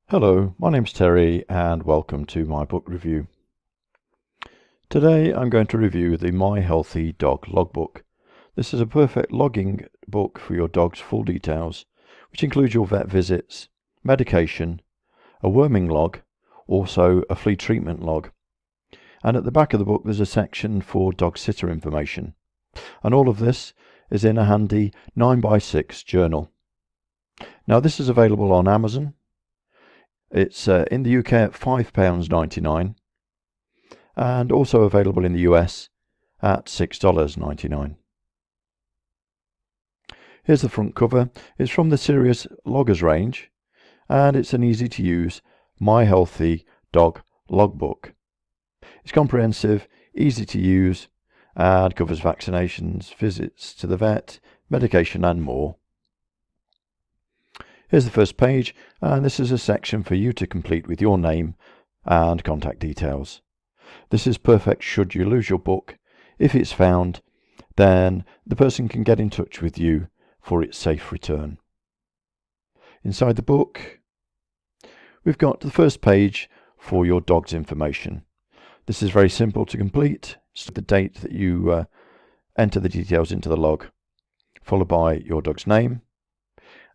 Hello, my name's Terry and welcome to my book review. Today I'm going to review the My Healthy Dog Logbook. This is a perfect logging book for your dog's full details, which includes your vet visits, medication, a worming log, also a flea treatment log. And at the back of the book there's a section for dog sitter information. And all of this is in a handy 9x6 journal. Now this is available on Amazon. It's in the UK at £5.99 and also available in the US at $6.99. Here's the front cover. It's from the Serious Loggers range and it's an easy to use My Healthy Dog Logbook. It's comprehensive, easy to use and covers vaccinations, visits to the vet, medication and more. Here's the first page, and this is a section for you to complete with your name and contact details. This is perfect should you lose your book. If it's found, then the person can get in touch with you for its safe return. Inside the book, we've got the first page for your dog's information. This is very simple to complete. It's the date that you enter the details into the log, followed by your dog's name.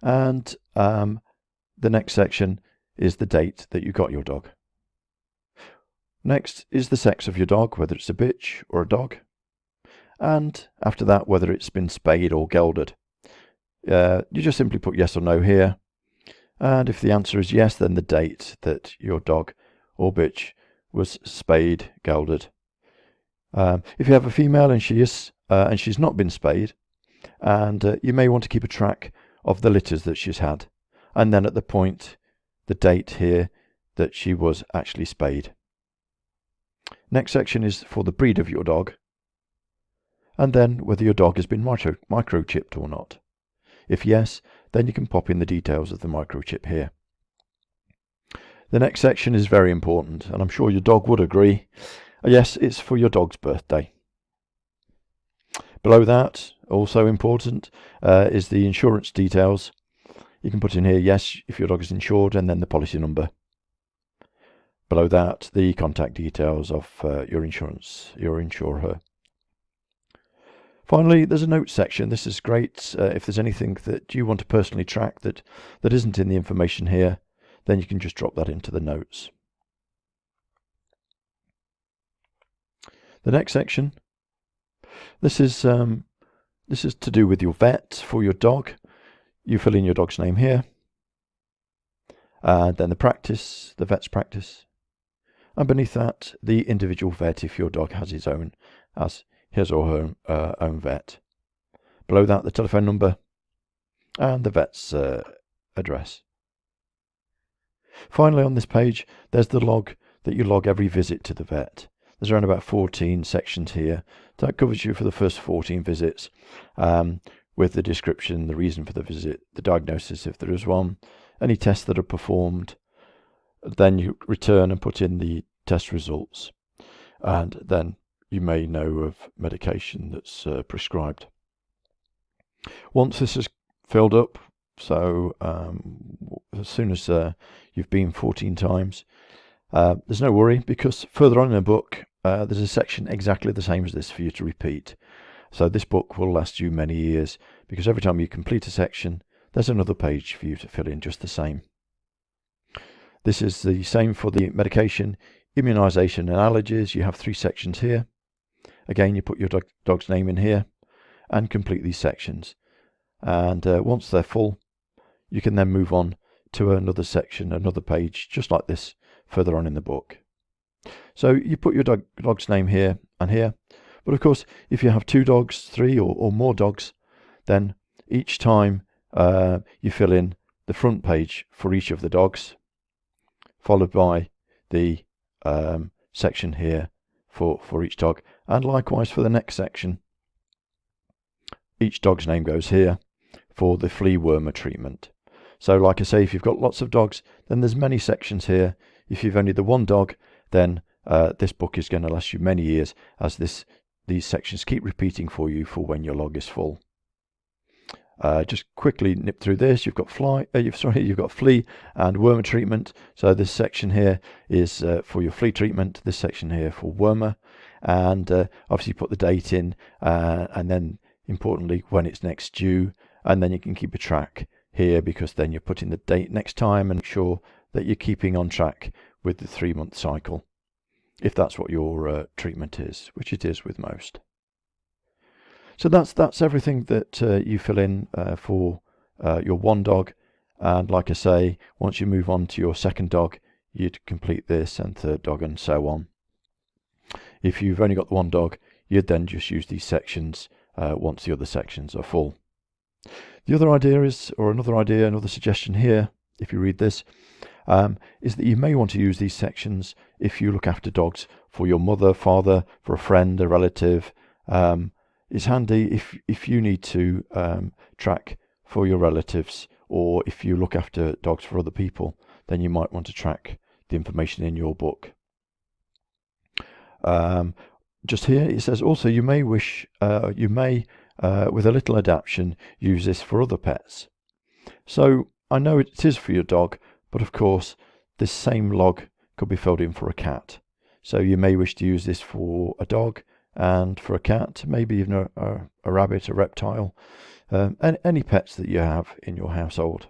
And the next section is the date that you got your dog. Next is the sex of your dog, whether it's a bitch or a dog. And after that, whether it's been spayed or gelded. You just simply put yes or no here. And if the answer is yes, then the date that your dog or bitch was spayed, gelded. If you have a female and she's not been spayed, and you may want to keep a track of the litters that she's had, and then at the date here that she was actually spayed. Next section is for the breed of your dog, and then whether your dog has been microchipped or not. If yes, then you can pop in the details of the microchip here. The next section is very important, and I'm sure your dog would agree. Yes, it's for your dog's birthday. Below that, also important, is the insurance details. You can put in here, yes, if your dog is insured, and then the policy number. Below that, the contact details of your insurer. Finally, there's a notes section. This is great. If there's anything that you want to personally track that isn't in the information here, then you can just drop that into the notes. The next section, this is to do with your vet for your dog. You fill in your dog's name here, and then the vet's practice, and beneath that the individual vet if your dog has his or her own vet. Below that the telephone number and the vet's address. Finally on this page there's the log that you log every visit to the vet. There's around about 14 sections here. That covers you for the first 14 visits, with the description, the reason for the visit, the diagnosis if there is one, any tests that are performed. Then you return and put in the test results, and then you may know of medication that's prescribed. Once this is filled up, so as soon as you've been 14 times, there's no worry, because further on in the book there's a section exactly the same as this for you to repeat. So this book will last you many years, because every time you complete a section there's another page for you to fill in just the same. This is the same for the medication, immunisation and allergies. You have 3 sections here. Again, you put your dog's name in here and complete these sections. And once they're full, you can then move on to another section, another page, just like this, further on in the book. So you put your dog's name here and here. But of course, if you have 2 dogs, 3 or more dogs, then each time you fill in the front page for each of the dogs, followed by the section here for each dog, and likewise for the next section. Each dog's name goes here for the flea wormer treatment. So like I say, if you've got lots of dogs, then there's many sections here. If you've only the one dog, then this book is going to last you many years, as these sections keep repeating for you for when your log is full. Just quickly nip through this. You've got you've got flea and wormer treatment. So this section here is for your flea treatment. This section here for wormer, and obviously you put the date in, and then importantly when it's next due, and then you can keep a track here because then you're putting the date next time and make sure that you're keeping on track with the 3-month cycle, if that's what your treatment is, which it is with most. So that's everything that you fill in for your one dog, and like I say, once you move on to your second dog, you'd complete this, and third dog, and so on. If you've only got the one dog, you'd then just use these sections once the other sections are full. The other idea is, or another suggestion here, if you read this, is that you may want to use these sections if you look after dogs for your mother, father, for a friend, a relative. It's handy if you need to track for your relatives, or if you look after dogs for other people, then you might want to track the information in your book. Just here it says also you may with a little adaptation use this for other pets. So I know it is for your dog, but of course this same log could be filled in for a cat. So you may wish to use this for a dog and for a cat, maybe even a rabbit, a reptile, and any pets that you have in your household.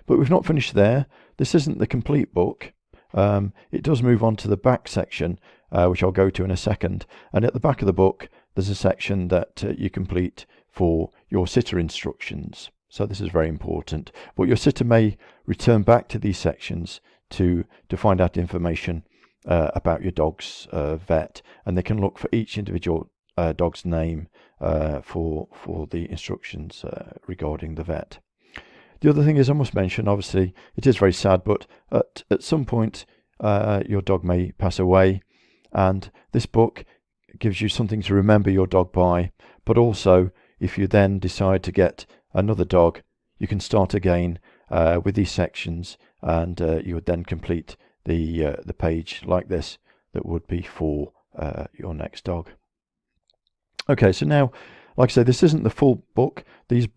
But we've not finished there. This isn't the complete book. It does move on to the back section, which I'll go to in a second. And at the back of the book, there's a section that you complete for your sitter instructions. So this is very important. But your sitter may return back to these sections to find out information about your dog's vet, and they can look for each individual dog's name for the instructions regarding the vet. The other thing is, I must mention, obviously, it is very sad, but at some point your dog may pass away, and this book gives you something to remember your dog by. But also, if you then decide to get another dog, you can start again with these sections, and you would then complete the page like this that would be for your next dog. Okay, so now, like I say, this isn't the full book. These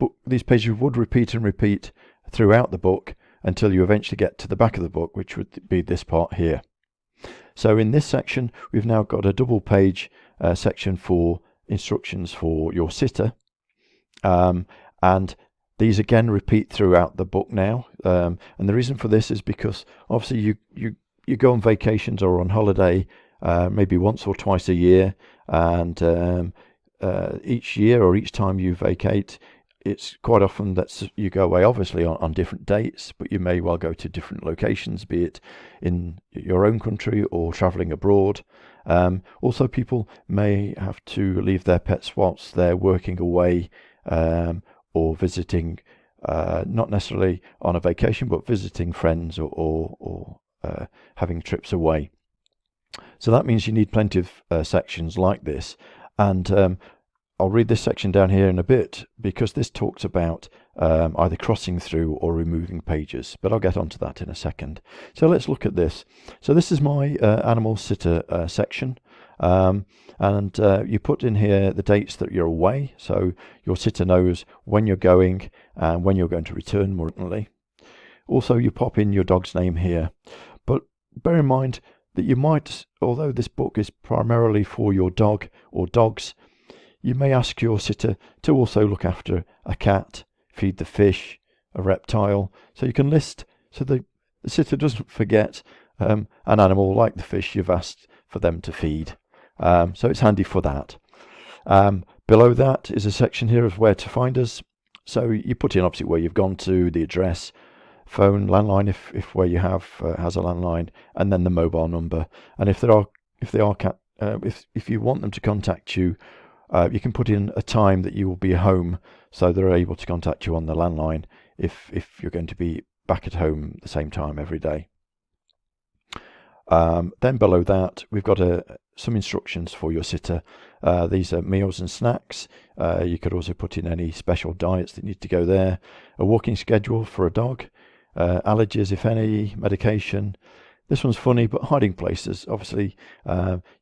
pages would repeat and repeat throughout the book until you eventually get to the back of the book, which would be this part here. So in this section, we've now got a double page section for instructions for your sitter, and these again repeat throughout the book now. And the reason for this is because obviously you go on vacations or on holiday maybe once or twice a year, and each year or each time you vacate, it's quite often that you go away obviously on different dates, but you may well go to different locations, be it in your own country or travelling abroad. Also, people may have to leave their pets whilst they're working away or visiting, not necessarily on a vacation, but visiting friends or having trips away. So that means you need plenty of sections like this, and I'll read this section down here in a bit because this talks about either crossing through or removing pages, but I'll get onto that in a second. So let's look at this. So this is my animal sitter section, and you put in here the dates that you're away, so your sitter knows when you're going and when you're going to return, more importantly. Also, you pop in your dog's name here, but bear in mind that you might, although this book is primarily for your dog or dogs, you may ask your sitter to also look after a cat, feed the fish, a reptile, so you can list so the sitter doesn't forget an animal like the fish you've asked for them to feed. So it's handy for that. Below that is a section here of where to find us. So you put in obviously where you've gone to, the address, phone, landline if where you have has a landline, and then the mobile number. And if you want them to contact you, you can put in a time that you will be home, so they're able to contact you on the landline if you're going to be back at home at the same time every day. Then below that, we've got some instructions for your sitter. These are meals and snacks. You could also put in any special diets that need to go there. A walking schedule for a dog. Allergies, if any, medication. This one's funny, but hiding places. Obviously,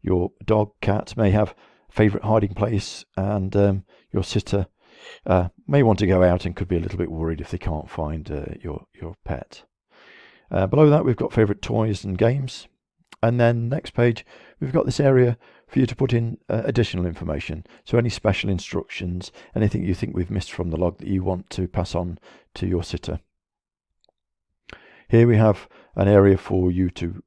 your dog, cat may have favourite hiding place, and your sitter may want to go out and could be a little bit worried if they can't find your pet. Below that, we've got favourite toys and games. And then next page, we've got this area for you to put in additional information. So any special instructions, anything you think we've missed from the log that you want to pass on to your sitter. Here we have an area for you to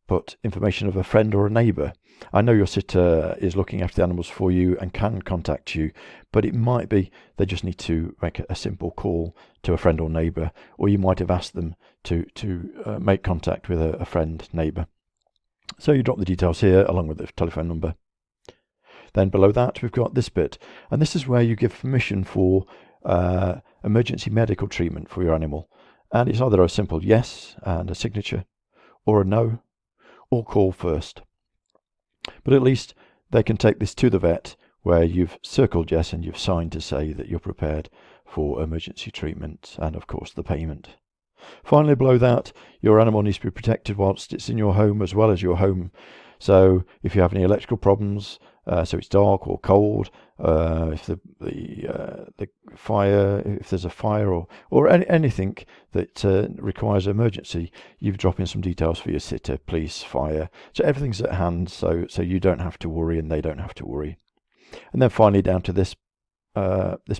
put information of a friend or a neighbour. I know your sitter is looking after the animals for you and can contact you, but it might be they just need to make a simple call to a friend or neighbour, or you might have asked them to make contact with a friend, neighbour. So you drop the details here along with the telephone number. Then below that we've got this bit, and this is where you give permission for emergency medical treatment for your animal. And it's either a simple yes and a signature, or a no, or call first. But at least they can take this to the vet where you've circled yes and you've signed to say that you're prepared for emergency treatment and of course the payment. Finally, below that, your animal needs to be protected whilst it's in your home as well as your home. So if you have any electrical problems, so it's dark or cold, if the fire, if there's a fire or anything that requires emergency, you drop in some details for your sitter, police, fire. So everything's at hand, so you don't have to worry and they don't have to worry. And then finally down to this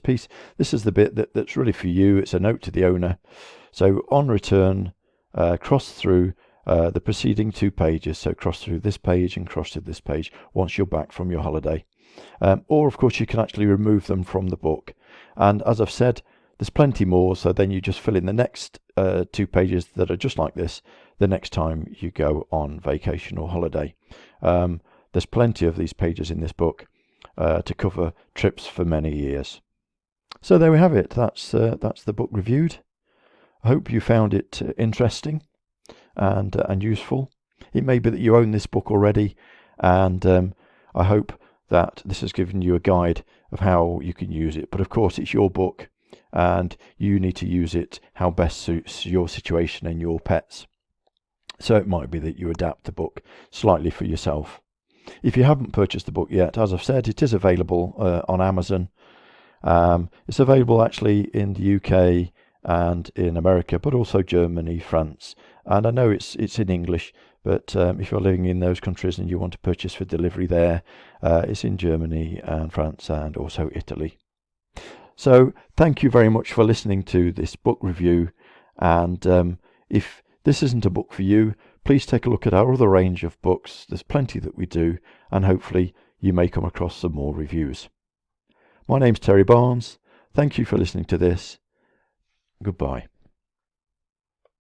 piece. This is the bit that's really for you. It's a note to the owner. So on return, cross through the preceding 2 pages. So cross through this page and cross through this page once you're back from your holiday. Or of course you can actually remove them from the book. And as I've said, there's plenty more. So then you just fill in the next 2 pages that are just like this the next time you go on vacation or holiday. There's plenty of these pages in this book to cover trips for many years. So there we have it. That's the book reviewed. I hope you found it interesting and useful. It may be that you own this book already, and I hope that this has given you a guide of how you can use it. But of course, it's your book, and you need to use it how best suits your situation and your pets. So it might be that you adapt the book slightly for yourself. If you haven't purchased the book yet, as I've said, it is available on Amazon. It's available actually in the UK and in America, but also Germany, France. And I know it's in English, but if you're living in those countries and you want to purchase for delivery there, it's in Germany and France and also Italy. So thank you very much for listening to this book review. And if this isn't a book for you, please take a look at our other range of books. There's plenty that we do, and hopefully you may come across some more reviews. My name's Terry Barnes. Thank you for listening to this. Goodbye.